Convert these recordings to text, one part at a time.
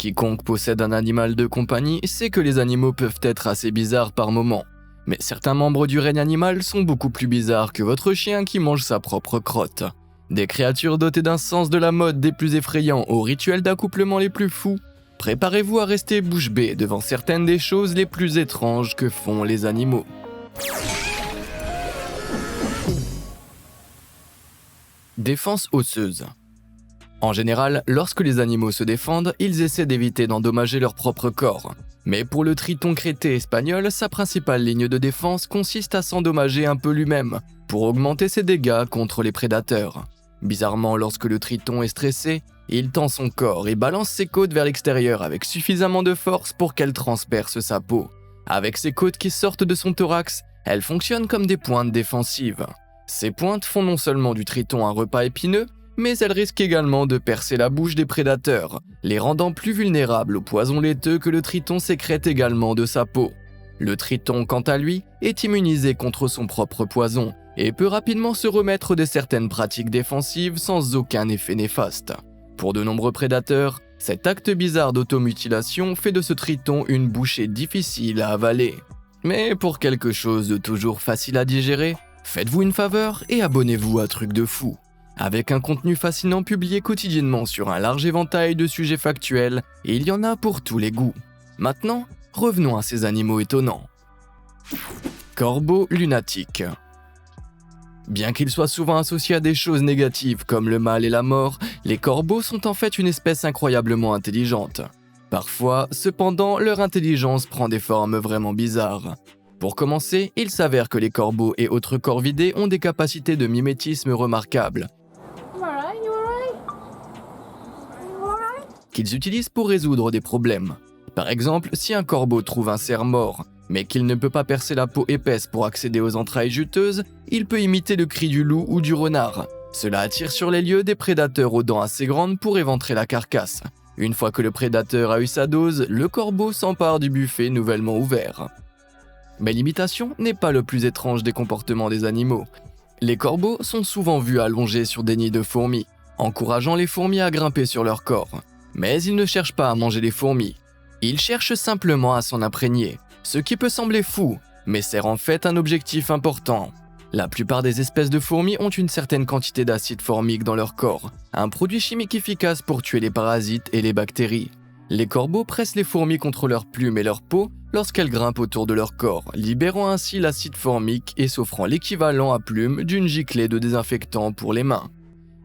Quiconque possède un animal de compagnie sait que les animaux peuvent être assez bizarres par moments. Mais certains membres du règne animal sont beaucoup plus bizarres que votre chien qui mange sa propre crotte. Des créatures dotées d'un sens de la mode des plus effrayants aux rituels d'accouplement les plus fous. Préparez-vous à rester bouche bée devant certaines des choses les plus étranges que font les animaux. Défense osseuse. En général, lorsque les animaux se défendent, ils essaient d'éviter d'endommager leur propre corps. Mais pour le triton crété espagnol, sa principale ligne de défense consiste à s'endommager un peu lui-même, pour augmenter ses dégâts contre les prédateurs. Bizarrement, lorsque le triton est stressé, il tend son corps et balance ses côtes vers l'extérieur avec suffisamment de force pour qu'elles transpercent sa peau. Avec ses côtes qui sortent de son thorax, elles fonctionnent comme des pointes défensives. Ces pointes font non seulement du triton un repas épineux, mais elles risquent également de percer la bouche des prédateurs, les rendant plus vulnérables au poison laiteux que le triton sécrète également de sa peau. Le triton, quant à lui, est immunisé contre son propre poison et peut rapidement se remettre de certaines pratiques défensives sans aucun effet néfaste. Pour de nombreux prédateurs, cet acte bizarre d'automutilation fait de ce triton une bouchée difficile à avaler. Mais pour quelque chose de toujours facile à digérer, faites-vous une faveur et abonnez-vous à Truc de Fou. Avec un contenu fascinant publié quotidiennement sur un large éventail de sujets factuels, et il y en a pour tous les goûts. Maintenant, revenons à ces animaux étonnants. Corbeau lunatique. Bien qu'ils soient souvent associés à des choses négatives comme le mal et la mort, les corbeaux sont en fait une espèce incroyablement intelligente. Parfois, cependant, leur intelligence prend des formes vraiment bizarres. Pour commencer, il s'avère que les corbeaux et autres corvidés ont des capacités de mimétisme remarquables, qu'ils utilisent pour résoudre des problèmes. Par exemple, si un corbeau trouve un cerf mort, mais qu'il ne peut pas percer la peau épaisse pour accéder aux entrailles juteuses, il peut imiter le cri du loup ou du renard. Cela attire sur les lieux des prédateurs aux dents assez grandes pour éventrer la carcasse. Une fois que le prédateur a eu sa dose, le corbeau s'empare du buffet nouvellement ouvert. Mais l'imitation n'est pas le plus étrange des comportements des animaux. Les corbeaux sont souvent vus allongés sur des nids de fourmis, encourageant les fourmis à grimper sur leur corps. Mais ils ne cherchent pas à manger les fourmis. Ils cherchent simplement à s'en imprégner, ce qui peut sembler fou, mais sert en fait un objectif important. La plupart des espèces de fourmis ont une certaine quantité d'acide formique dans leur corps, un produit chimique efficace pour tuer les parasites et les bactéries. Les corbeaux pressent les fourmis contre leurs plumes et leur peau lorsqu'elles grimpent autour de leur corps, libérant ainsi l'acide formique et s'offrant l'équivalent à plume d'une giclée de désinfectant pour les mains.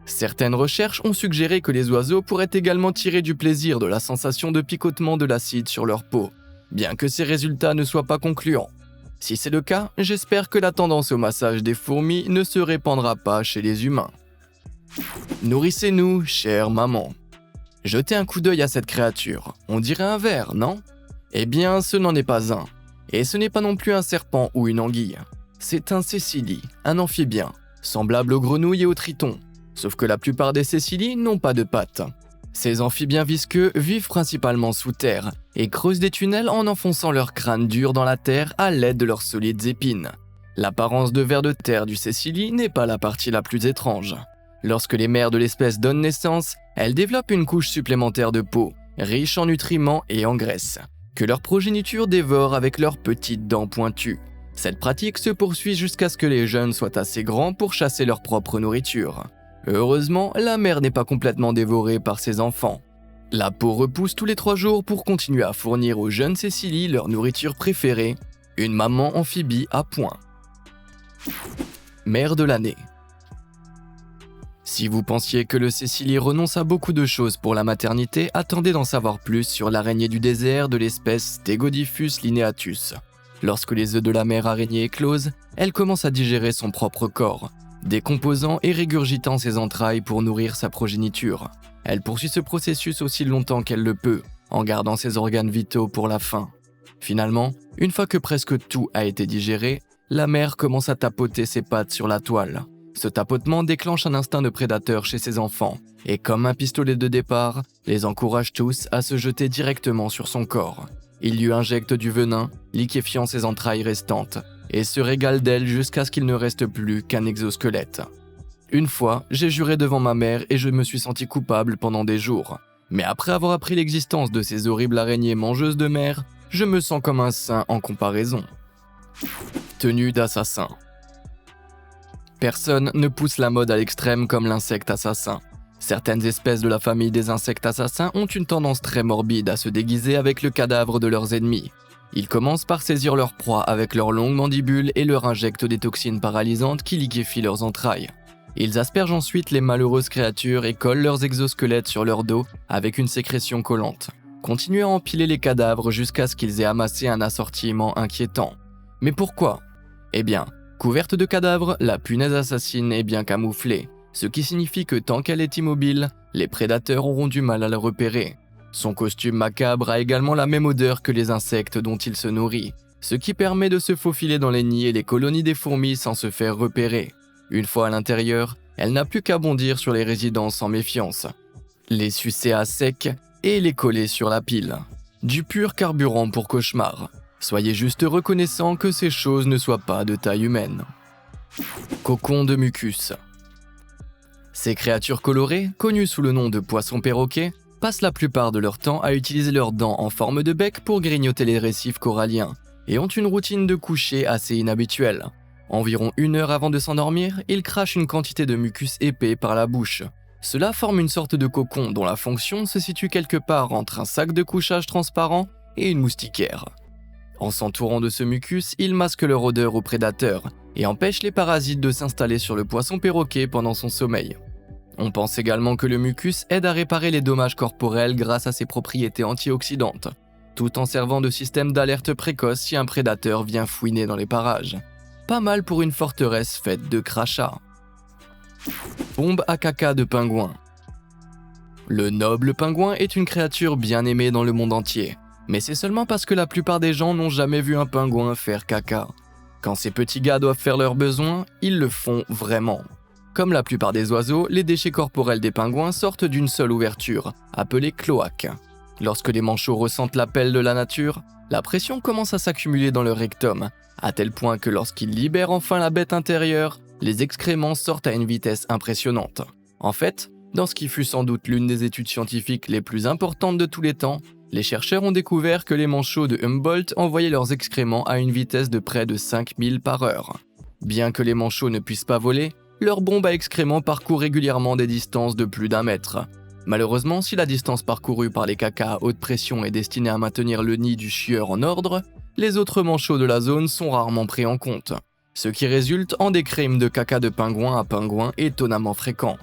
Certaines recherches ont suggéré que les oiseaux pourraient également tirer du plaisir de la sensation de picotement de l'acide sur leur peau, bien que ces résultats ne soient pas concluants. Si c'est le cas, j'espère que la tendance au massage des fourmis ne se répandra pas chez les humains. Nourrissez-nous, chère maman. Jetez un coup d'œil à cette créature, on dirait un ver, non ? Eh bien, ce n'en est pas un. Et ce n'est pas non plus un serpent ou une anguille. C'est un cécillie, un amphibien, semblable aux grenouilles et aux tritons. Sauf que la plupart des cécilies n'ont pas de pattes. Ces amphibiens visqueux vivent principalement sous terre et creusent des tunnels en enfonçant leur crâne dur dans la terre à l'aide de leurs solides épines. L'apparence de ver de terre du cécilie n'est pas la partie la plus étrange. Lorsque les mères de l'espèce donnent naissance, elles développent une couche supplémentaire de peau, riche en nutriments et en graisse, que leur progéniture dévore avec leurs petites dents pointues. Cette pratique se poursuit jusqu'à ce que les jeunes soient assez grands pour chasser leur propre nourriture. Heureusement, la mère n'est pas complètement dévorée par ses enfants. La peau repousse tous les 3 jours pour continuer à fournir aux jeunes cécilies leur nourriture préférée, une maman amphibie à point. Mère de l'année. Si vous pensiez que le cécilie renonce à beaucoup de choses pour la maternité, attendez d'en savoir plus sur l'araignée du désert de l'espèce Stegodiphus lineatus. Lorsque les œufs de la mère araignée éclosent, elle commence à digérer son propre corps, décomposant et régurgitant ses entrailles pour nourrir sa progéniture. Elle poursuit ce processus aussi longtemps qu'elle le peut, en gardant ses organes vitaux pour la fin. Finalement, une fois que presque tout a été digéré, la mère commence à tapoter ses pattes sur la toile. Ce tapotement déclenche un instinct de prédateur chez ses enfants, et comme un pistolet de départ, les encourage tous à se jeter directement sur son corps. Il lui injecte du venin, liquéfiant ses entrailles restantes, et se régale d'elle jusqu'à ce qu'il ne reste plus qu'un exosquelette. Une fois, j'ai juré devant ma mère et je me suis senti coupable pendant des jours. Mais après avoir appris l'existence de ces horribles araignées mangeuses de mer, je me sens comme un saint en comparaison. Tenue d'assassin. Personne ne pousse la mode à l'extrême comme l'insecte assassin. Certaines espèces de la famille des insectes assassins ont une tendance très morbide à se déguiser avec le cadavre de leurs ennemis. Ils commencent par saisir leur proie avec leurs longues mandibules et leur injectent des toxines paralysantes qui liquéfient leurs entrailles. Ils aspergent ensuite les malheureuses créatures et collent leurs exosquelettes sur leur dos avec une sécrétion collante. Continuez à empiler les cadavres jusqu'à ce qu'ils aient amassé un assortiment inquiétant. Mais pourquoi ? Eh bien, couverte de cadavres, la punaise assassine est bien camouflée, ce qui signifie que tant qu'elle est immobile, les prédateurs auront du mal à la repérer. Son costume macabre a également la même odeur que les insectes dont il se nourrit, ce qui permet de se faufiler dans les nids et les colonies des fourmis sans se faire repérer. Une fois à l'intérieur, elle n'a plus qu'à bondir sur les résidents sans méfiance, les sucer à sec et les coller sur la pile. Du pur carburant pour cauchemar. Soyez juste reconnaissant que ces choses ne soient pas de taille humaine. Cocon de mucus. Ces créatures colorées, connues sous le nom de poissons perroquets, passent la plupart de leur temps à utiliser leurs dents en forme de bec pour grignoter les récifs coralliens et ont une routine de coucher assez inhabituelle. Environ 1 heure avant de s'endormir, ils crachent une quantité de mucus épais par la bouche. Cela forme une sorte de cocon dont la fonction se situe quelque part entre un sac de couchage transparent et une moustiquaire. En s'entourant de ce mucus, ils masquent leur odeur aux prédateurs et empêchent les parasites de s'installer sur le poisson perroquet pendant son sommeil. On pense également que le mucus aide à réparer les dommages corporels grâce à ses propriétés antioxydantes, tout en servant de système d'alerte précoce si un prédateur vient fouiner dans les parages. Pas mal pour une forteresse faite de crachats. Bombe à caca de pingouin. Le noble pingouin est une créature bien aimée dans le monde entier, mais c'est seulement parce que la plupart des gens n'ont jamais vu un pingouin faire caca. Quand ces petits gars doivent faire leurs besoins, ils le font vraiment. Comme la plupart des oiseaux, les déchets corporels des pingouins sortent d'une seule ouverture, appelée cloaque. Lorsque les manchots ressentent l'appel de la nature, la pression commence à s'accumuler dans leur rectum, à tel point que lorsqu'ils libèrent enfin la bête intérieure, les excréments sortent à une vitesse impressionnante. En fait, dans ce qui fut sans doute l'une des études scientifiques les plus importantes de tous les temps, les chercheurs ont découvert que les manchots de Humboldt envoyaient leurs excréments à une vitesse de près de 5000 par heure. Bien que les manchots ne puissent pas voler, leur bombe à excréments parcourt régulièrement des distances de plus d'1 mètre. Malheureusement, si la distance parcourue par les cacas à haute pression est destinée à maintenir le nid du chieur en ordre, les autres manchots de la zone sont rarement pris en compte, ce qui résulte en des crimes de caca de pingouin à pingouin étonnamment fréquents.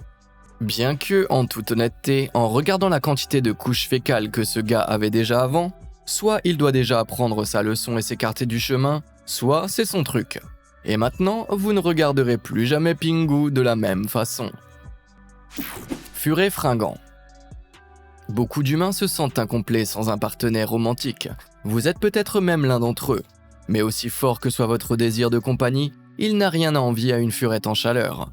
Bien que, en toute honnêteté, en regardant la quantité de couches fécales que ce gars avait déjà avant, soit il doit déjà apprendre sa leçon et s'écarter du chemin, soit c'est son truc. Et maintenant, vous ne regarderez plus jamais Pingu de la même façon. Furet fringant. Beaucoup d'humains se sentent incomplets sans un partenaire romantique. Vous êtes peut-être même l'un d'entre eux. Mais aussi fort que soit votre désir de compagnie, il n'a rien à envier à une furette en chaleur.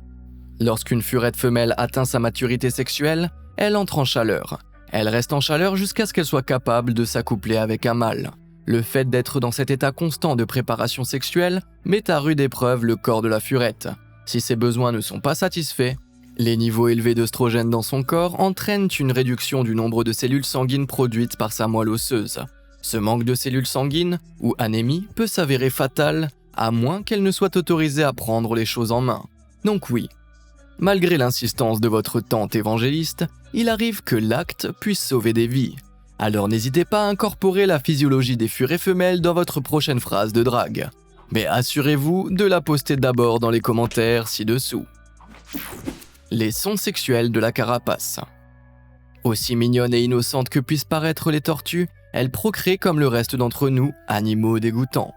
Lorsqu'une furette femelle atteint sa maturité sexuelle, elle entre en chaleur. Elle reste en chaleur jusqu'à ce qu'elle soit capable de s'accoupler avec un mâle. Le fait d'être dans cet état constant de préparation sexuelle met à rude épreuve le corps de la furette. Si ses besoins ne sont pas satisfaits, les niveaux élevés d'œstrogène dans son corps entraînent une réduction du nombre de cellules sanguines produites par sa moelle osseuse. Ce manque de cellules sanguines, ou anémie, peut s'avérer fatal, à moins qu'elle ne soit autorisée à prendre les choses en main. Donc oui, malgré l'insistance de votre tante évangéliste, il arrive que l'acte puisse sauver des vies. Alors n'hésitez pas à incorporer la physiologie des furets femelles dans votre prochaine phrase de drague. Mais assurez-vous de la poster d'abord dans les commentaires ci-dessous. Les sons sexuels de la carapace. Aussi mignonnes et innocentes que puissent paraître les tortues, elles procréent comme le reste d'entre nous, animaux dégoûtants.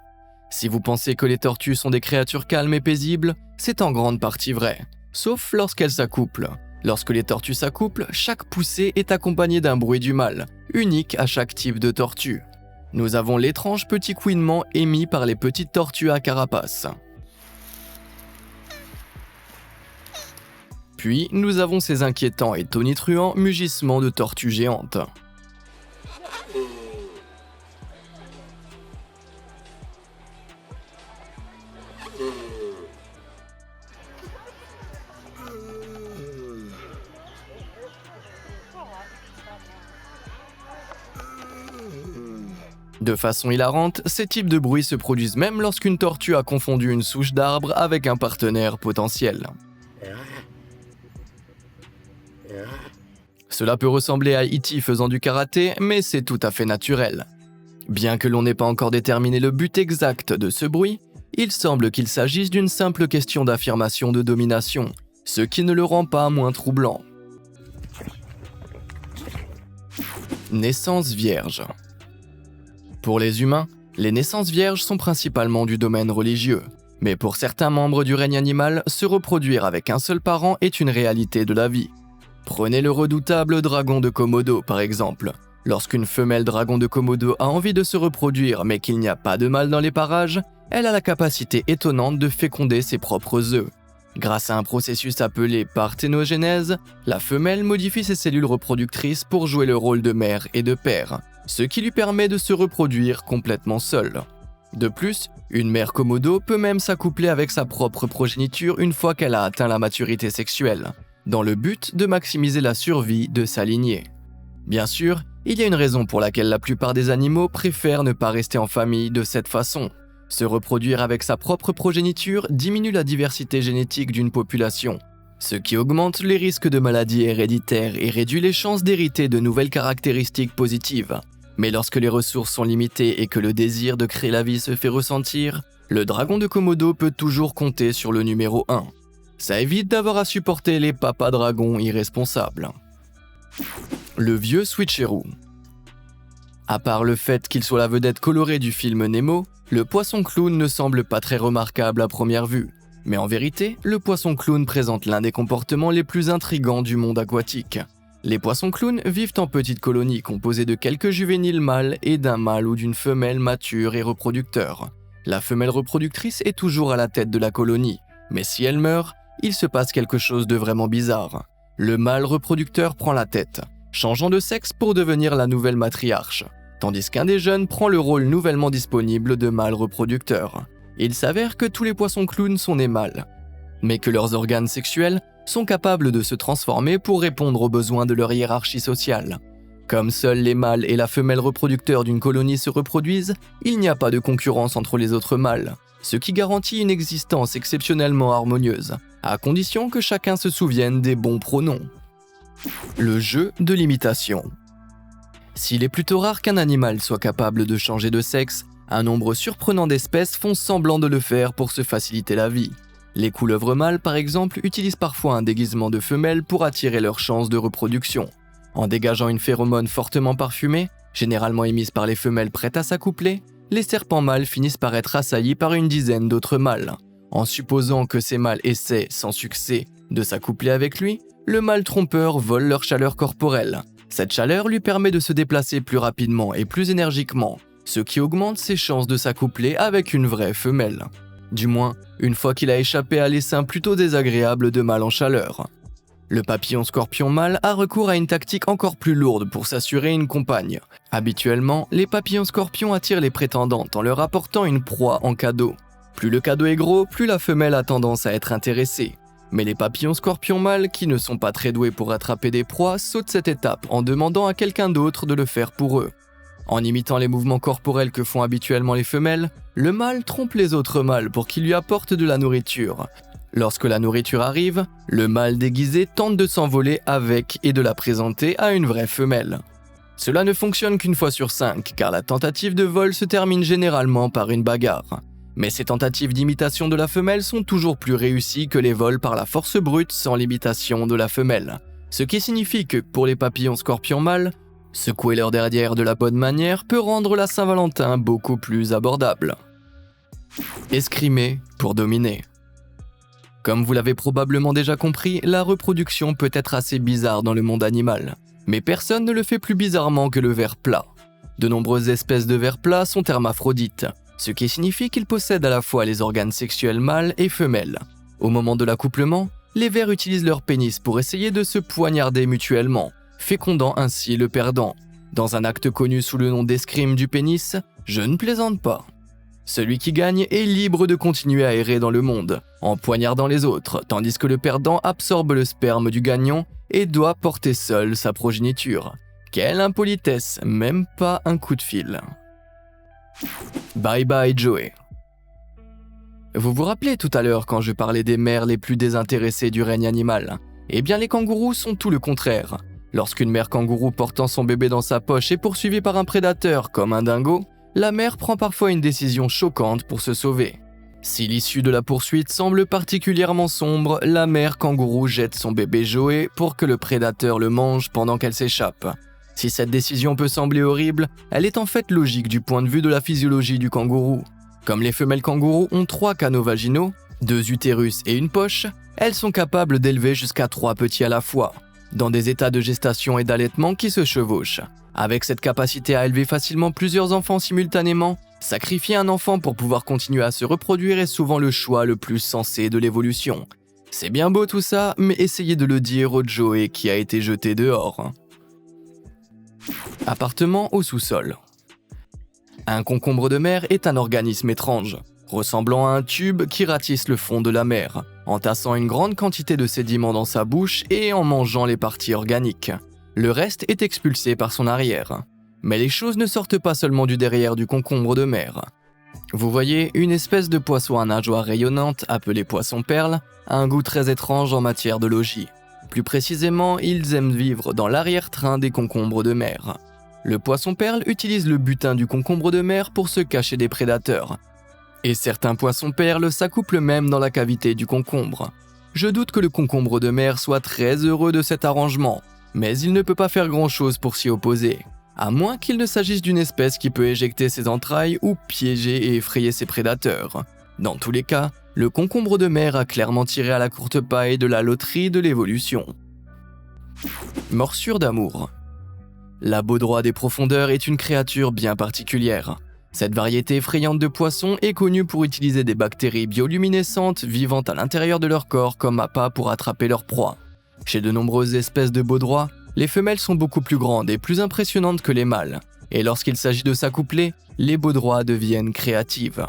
Si vous pensez que les tortues sont des créatures calmes et paisibles, c'est en grande partie vrai. Sauf lorsqu'elles s'accouplent. Lorsque les tortues s'accouplent, chaque poussée est accompagnée d'un bruit du mâle, unique à chaque type de tortue. Nous avons l'étrange petit couinement émis par les petites tortues à carapace. Puis, nous avons ces inquiétants et tonitruants mugissements de tortues géantes. De façon hilarante, ces types de bruits se produisent même lorsqu'une tortue a confondu une souche d'arbre avec un partenaire potentiel. Cela peut ressembler à E.T. faisant du karaté, mais c'est tout à fait naturel. Bien que l'on n'ait pas encore déterminé le but exact de ce bruit, il semble qu'il s'agisse d'une simple question d'affirmation de domination, ce qui ne le rend pas moins troublant. Naissance vierge. Pour les humains, les naissances vierges sont principalement du domaine religieux, mais pour certains membres du règne animal, se reproduire avec un seul parent est une réalité de la vie. Prenez le redoutable dragon de Komodo par exemple. Lorsqu'une femelle dragon de Komodo a envie de se reproduire mais qu'il n'y a pas de mâle dans les parages, elle a la capacité étonnante de féconder ses propres œufs. Grâce à un processus appelé parthénogénèse, la femelle modifie ses cellules reproductrices pour jouer le rôle de mère et de père, ce qui lui permet de se reproduire complètement seule. De plus, une mère Komodo peut même s'accoupler avec sa propre progéniture une fois qu'elle a atteint la maturité sexuelle, dans le but de maximiser la survie de sa lignée. Bien sûr, il y a une raison pour laquelle la plupart des animaux préfèrent ne pas rester en famille de cette façon. Se reproduire avec sa propre progéniture diminue la diversité génétique d'une population, ce qui augmente les risques de maladies héréditaires et réduit les chances d'hériter de nouvelles caractéristiques positives. Mais lorsque les ressources sont limitées et que le désir de créer la vie se fait ressentir, le dragon de Komodo peut toujours compter sur le numéro 1. Ça évite d'avoir à supporter les papas dragons irresponsables. Le vieux switcheroo. À part le fait qu'il soit la vedette colorée du film Nemo, le poisson clown ne semble pas très remarquable à première vue. Mais en vérité, le poisson clown présente l'un des comportements les plus intrigants du monde aquatique. Les poissons clowns vivent en petites colonies composées de quelques juvéniles mâles et d'un mâle ou d'une femelle mature et reproducteur. La femelle reproductrice est toujours à la tête de la colonie, mais si elle meurt, il se passe quelque chose de vraiment bizarre. Le mâle reproducteur prend la tête, changeant de sexe pour devenir la nouvelle matriarche, tandis qu'un des jeunes prend le rôle nouvellement disponible de mâle reproducteur. Il s'avère que tous les poissons clowns sont nés mâles, mais que leurs organes sexuels sont capables de se transformer pour répondre aux besoins de leur hiérarchie sociale. Comme seuls les mâles et la femelle reproducteur d'une colonie se reproduisent, il n'y a pas de concurrence entre les autres mâles, ce qui garantit une existence exceptionnellement harmonieuse, à condition que chacun se souvienne des bons pronoms. Le jeu de l'imitation. S'il est plutôt rare qu'un animal soit capable de changer de sexe, un nombre surprenant d'espèces font semblant de le faire pour se faciliter la vie. Les couleuvres mâles, par exemple, utilisent parfois un déguisement de femelle pour attirer leurs chances de reproduction. En dégageant une phéromone fortement parfumée, généralement émise par les femelles prêtes à s'accoupler, les serpents mâles finissent par être assaillis par une dizaine d'autres mâles. En supposant que ces mâles essaient, sans succès, de s'accoupler avec lui, le mâle trompeur vole leur chaleur corporelle. Cette chaleur lui permet de se déplacer plus rapidement et plus énergiquement, ce qui augmente ses chances de s'accoupler avec une vraie femelle. Du moins, une fois qu'il a échappé à l'essaim plutôt désagréable de mâle en chaleur. Le papillon-scorpion mâle a recours à une tactique encore plus lourde pour s'assurer une compagne. Habituellement, les papillons-scorpions attirent les prétendantes en leur apportant une proie en cadeau. Plus le cadeau est gros, plus la femelle a tendance à être intéressée. Mais les papillons-scorpions mâles, qui ne sont pas très doués pour attraper des proies, sautent cette étape en demandant à quelqu'un d'autre de le faire pour eux. En imitant les mouvements corporels que font habituellement les femelles, le mâle trompe les autres mâles pour qu'ils lui apportent de la nourriture. Lorsque la nourriture arrive, le mâle déguisé tente de s'envoler avec et de la présenter à une vraie femelle. Cela ne fonctionne qu'une fois sur 5, car la tentative de vol se termine généralement par une bagarre. Mais ces tentatives d'imitation de la femelle sont toujours plus réussies que les vols par la force brute sans l'imitation de la femelle. Ce qui signifie que pour les papillons-scorpions mâles, secouer leur derrière de la bonne manière peut rendre la Saint-Valentin beaucoup plus abordable. Escrimer pour dominer. Comme vous l'avez probablement déjà compris, la reproduction peut être assez bizarre dans le monde animal. Mais personne ne le fait plus bizarrement que le ver plat. De nombreuses espèces de vers plats sont hermaphrodites, ce qui signifie qu'ils possèdent à la fois les organes sexuels mâles et femelles. Au moment de l'accouplement, les vers utilisent leur pénis pour essayer de se poignarder mutuellement, fécondant ainsi le perdant. Dans un acte connu sous le nom d'escrime du pénis, je ne plaisante pas. Celui qui gagne est libre de continuer à errer dans le monde, en poignardant les autres, tandis que le perdant absorbe le sperme du gagnant et doit porter seul sa progéniture. Quelle impolitesse, même pas un coup de fil. Bye bye Joey. Vous vous rappelez tout à l'heure quand je parlais des mères les plus désintéressées du règne animal? Eh bien les kangourous sont tout le contraire. Lorsqu'une mère kangourou portant son bébé dans sa poche est poursuivie par un prédateur comme un dingo, la mère prend parfois une décision choquante pour se sauver. Si l'issue de la poursuite semble particulièrement sombre, la mère kangourou jette son bébé Joey pour que le prédateur le mange pendant qu'elle s'échappe. Si cette décision peut sembler horrible, elle est en fait logique du point de vue de la physiologie du kangourou. Comme les femelles kangourous ont 3 canaux vaginaux, 2 utérus et une poche, elles sont capables d'élever jusqu'à 3 petits à la fois, dans des états de gestation et d'allaitement qui se chevauchent. Avec cette capacité à élever facilement plusieurs enfants simultanément, sacrifier un enfant pour pouvoir continuer à se reproduire est souvent le choix le plus sensé de l'évolution. C'est bien beau tout ça, mais essayez de le dire au Joey qui a été jeté dehors. Appartement au sous-sol. Un concombre de mer est un organisme étrange, ressemblant à un tube qui ratisse le fond de la mer, entassant une grande quantité de sédiments dans sa bouche et en mangeant les parties organiques. Le reste est expulsé par son arrière. Mais les choses ne sortent pas seulement du derrière du concombre de mer. Vous voyez, une espèce de poisson à nageoires rayonnantes appelé poisson-perle a un goût très étrange en matière de logis. Plus précisément, ils aiment vivre dans l'arrière-train des concombres de mer. Le poisson-perle utilise le butin du concombre de mer pour se cacher des prédateurs. Et certains poissons-perles s'accouplent même dans la cavité du concombre. Je doute que le concombre de mer soit très heureux de cet arrangement, mais il ne peut pas faire grand-chose pour s'y opposer, à moins qu'il ne s'agisse d'une espèce qui peut éjecter ses entrailles ou piéger et effrayer ses prédateurs. Dans tous les cas, le concombre de mer a clairement tiré à la courte paille de la loterie de l'évolution. Morsure d'amour. La baudroie des profondeurs est une créature bien particulière. Cette variété effrayante de poissons est connue pour utiliser des bactéries bioluminescentes vivant à l'intérieur de leur corps comme appât pour attraper leur proie. Chez de nombreuses espèces de baudroies, les femelles sont beaucoup plus grandes et plus impressionnantes que les mâles, et lorsqu'il s'agit de s'accoupler, les baudroies deviennent créatives.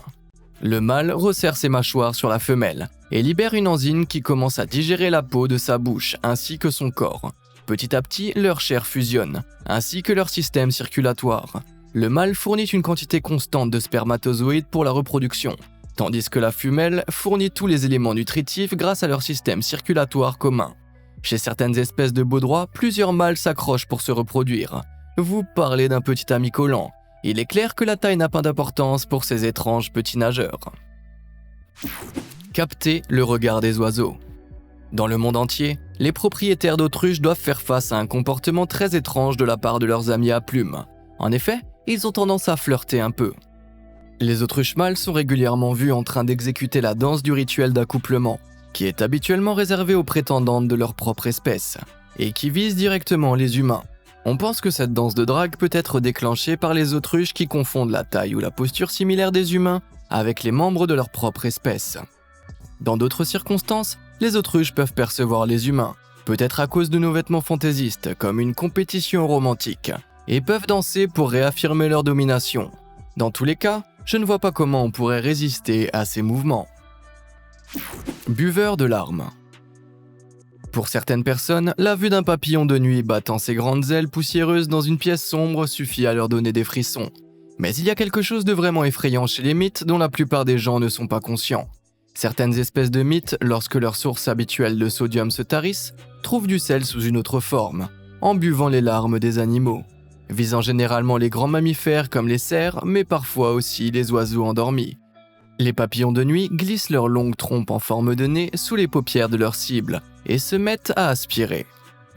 Le mâle resserre ses mâchoires sur la femelle et libère une enzyme qui commence à digérer la peau de sa bouche ainsi que son corps. Petit à petit, leur chair fusionne, ainsi que leur système circulatoire. Le mâle fournit une quantité constante de spermatozoïdes pour la reproduction, tandis que la femelle fournit tous les éléments nutritifs grâce à leur système circulatoire commun. Chez certaines espèces de baudroies, plusieurs mâles s'accrochent pour se reproduire. Vous parlez d'un petit ami collant. Il est clair que la taille n'a pas d'importance pour ces étranges petits nageurs. Capter le regard des oiseaux. Dans le monde entier, les propriétaires d'autruches doivent faire face à un comportement très étrange de la part de leurs amis à plumes. En effet, ils ont tendance à flirter un peu. Les autruches mâles sont régulièrement vues en train d'exécuter la danse du rituel d'accouplement, qui est habituellement réservée aux prétendantes de leur propre espèce, et qui vise directement les humains. On pense que cette danse de drague peut être déclenchée par les autruches qui confondent la taille ou la posture similaire des humains avec les membres de leur propre espèce. Dans d'autres circonstances, les autruches peuvent percevoir les humains, peut-être à cause de nos vêtements fantaisistes, comme une compétition romantique, et peuvent danser pour réaffirmer leur domination. Dans tous les cas, je ne vois pas comment on pourrait résister à ces mouvements. Buveur de larmes. Pour certaines personnes, la vue d'un papillon de nuit battant ses grandes ailes poussiéreuses dans une pièce sombre suffit à leur donner des frissons. Mais il y a quelque chose de vraiment effrayant chez les mythes dont la plupart des gens ne sont pas conscients. Certaines espèces de mythes, lorsque leur source habituelle de sodium se tarisse, trouvent du sel sous une autre forme, en buvant les larmes des animaux, visant généralement les grands mammifères comme les cerfs, mais parfois aussi les oiseaux endormis. Les papillons de nuit glissent leurs longues trompes en forme de nez sous les paupières de leur cible et se mettent à aspirer.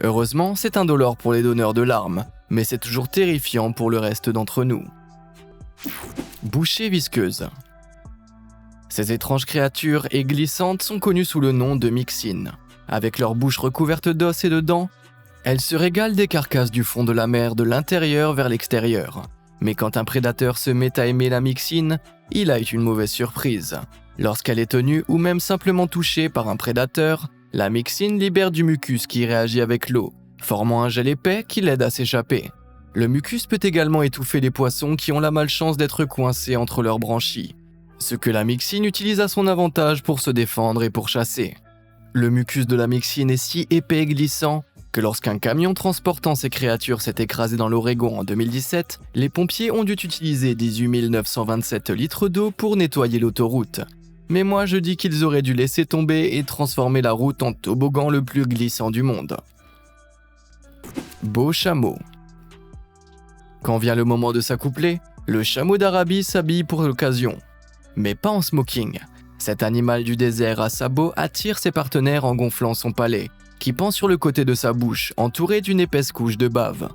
Heureusement, c'est indolore pour les donneurs de larmes, mais c'est toujours terrifiant pour le reste d'entre nous. Bouchées visqueuses. Ces étranges créatures et glissantes sont connues sous le nom de myxines. Avec leur bouche recouverte d'os et de dents, elles se régalent des carcasses du fond de la mer de l'intérieur vers l'extérieur. Mais quand un prédateur se met à aimer la myxine, il a une mauvaise surprise. Lorsqu'elle est tenue ou même simplement touchée par un prédateur, la myxine libère du mucus qui réagit avec l'eau, formant un gel épais qui l'aide à s'échapper. Le mucus peut également étouffer les poissons qui ont la malchance d'être coincés entre leurs branchies, ce que la myxine utilise à son avantage pour se défendre et pour chasser. Le mucus de la myxine est si épais et glissant que lorsqu'un camion transportant ces créatures s'est écrasé dans l'Oregon en 2017, les pompiers ont dû utiliser 18 927 litres d'eau pour nettoyer l'autoroute. Mais moi je dis qu'ils auraient dû laisser tomber et transformer la route en toboggan le plus glissant du monde. Beau chameau. Quand vient le moment de s'accoupler, le chameau d'Arabie s'habille pour l'occasion. Mais pas en smoking. Cet animal du désert à sabots attire ses partenaires en gonflant son palais, qui pend sur le côté de sa bouche, entouré d'une épaisse couche de bave.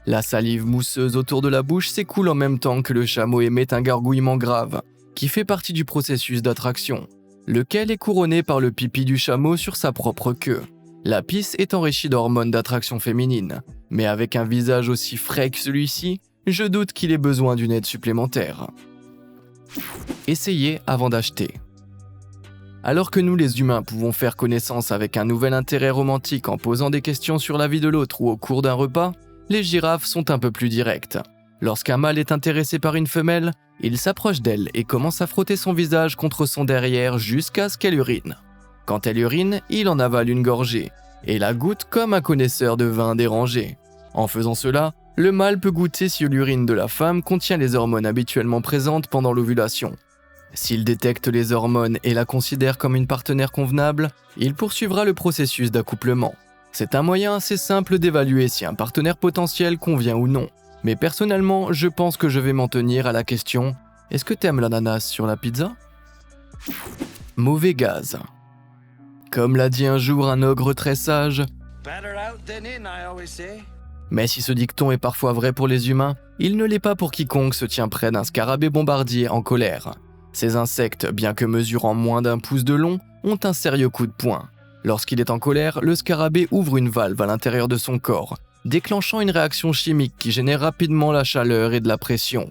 La salive mousseuse autour de la bouche s'écoule en même temps que le chameau émet un gargouillement grave, qui fait partie du processus d'attraction, lequel est couronné par le pipi du chameau sur sa propre queue. La pisse est enrichie d'hormones d'attraction féminine, mais avec un visage aussi frais que celui-ci, je doute qu'il ait besoin d'une aide supplémentaire. Essayez avant d'acheter. Alors que nous les humains pouvons faire connaissance avec un nouvel intérêt romantique en posant des questions sur la vie de l'autre ou au cours d'un repas, les girafes sont un peu plus directes. Lorsqu'un mâle est intéressé par une femelle, il s'approche d'elle et commence à frotter son visage contre son derrière jusqu'à ce qu'elle urine. Quand elle urine, il en avale une gorgée et la goûte comme un connaisseur de vin dérangé. En faisant cela, le mâle peut goûter si l'urine de la femme contient les hormones habituellement présentes pendant l'ovulation. S'il détecte les hormones et la considère comme une partenaire convenable, il poursuivra le processus d'accouplement. C'est un moyen assez simple d'évaluer si un partenaire potentiel convient ou non. Mais personnellement, je pense que je vais m'en tenir à la question « Est-ce que t'aimes l'ananas sur la pizza ?» Mauvais gaz. Comme l'a dit un jour un ogre très sage, mais si ce dicton est parfois vrai pour les humains, il ne l'est pas pour quiconque se tient près d'un scarabée bombardier en colère. Ces insectes, bien que mesurant moins d'1 pouce de long, ont un sérieux coup de poing. Lorsqu'il est en colère, le scarabée ouvre une valve à l'intérieur de son corps, déclenchant une réaction chimique qui génère rapidement la chaleur et de la pression.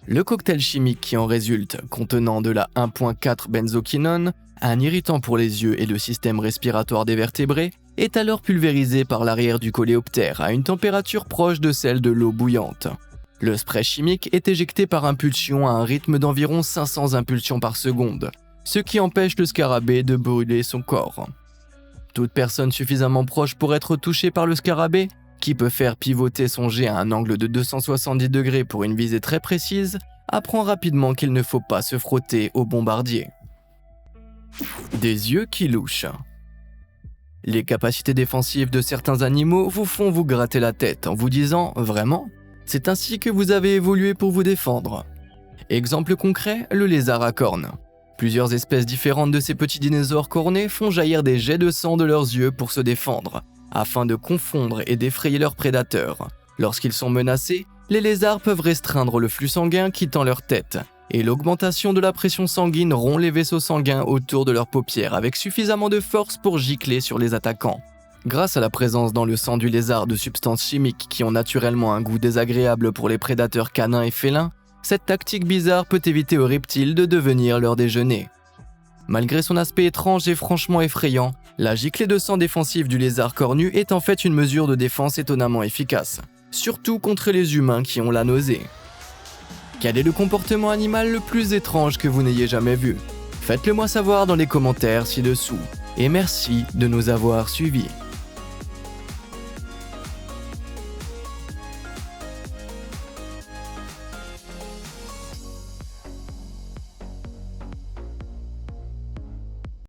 Le cocktail chimique qui en résulte, contenant de la 1,4-benzoquinone, un irritant pour les yeux et le système respiratoire des vertébrés, est alors pulvérisé par l'arrière du coléoptère à une température proche de celle de l'eau bouillante. Le spray chimique est éjecté par impulsion à un rythme d'environ 500 impulsions par seconde, ce qui empêche le scarabée de brûler son corps. Toute personne suffisamment proche pour être touchée par le scarabée, qui peut faire pivoter son jet à un angle de 270 degrés pour une visée très précise, apprend rapidement qu'il ne faut pas se frotter au bombardier. Des yeux qui louchent. Les capacités défensives de certains animaux vous font vous gratter la tête en vous disant « Vraiment ? C'est ainsi que vous avez évolué pour vous défendre ?» Exemple concret, le lézard à cornes. Plusieurs espèces différentes de ces petits dinosaures cornés font jaillir des jets de sang de leurs yeux pour se défendre, afin de confondre et d'effrayer leurs prédateurs. Lorsqu'ils sont menacés, les lézards peuvent restreindre le flux sanguin quittant leur tête, et l'augmentation de la pression sanguine rompt les vaisseaux sanguins autour de leurs paupières avec suffisamment de force pour gicler sur les attaquants. Grâce à la présence dans le sang du lézard de substances chimiques qui ont naturellement un goût désagréable pour les prédateurs canins et félins, cette tactique bizarre peut éviter aux reptiles de devenir leur déjeuner. Malgré son aspect étrange et franchement effrayant, la giclée de sang défensive du lézard cornu est en fait une mesure de défense étonnamment efficace, surtout contre les humains qui ont la nausée. Quel est le comportement animal le plus étrange que vous n'ayez jamais vu ? Faites-le moi savoir dans les commentaires ci-dessous, et merci de nous avoir suivis.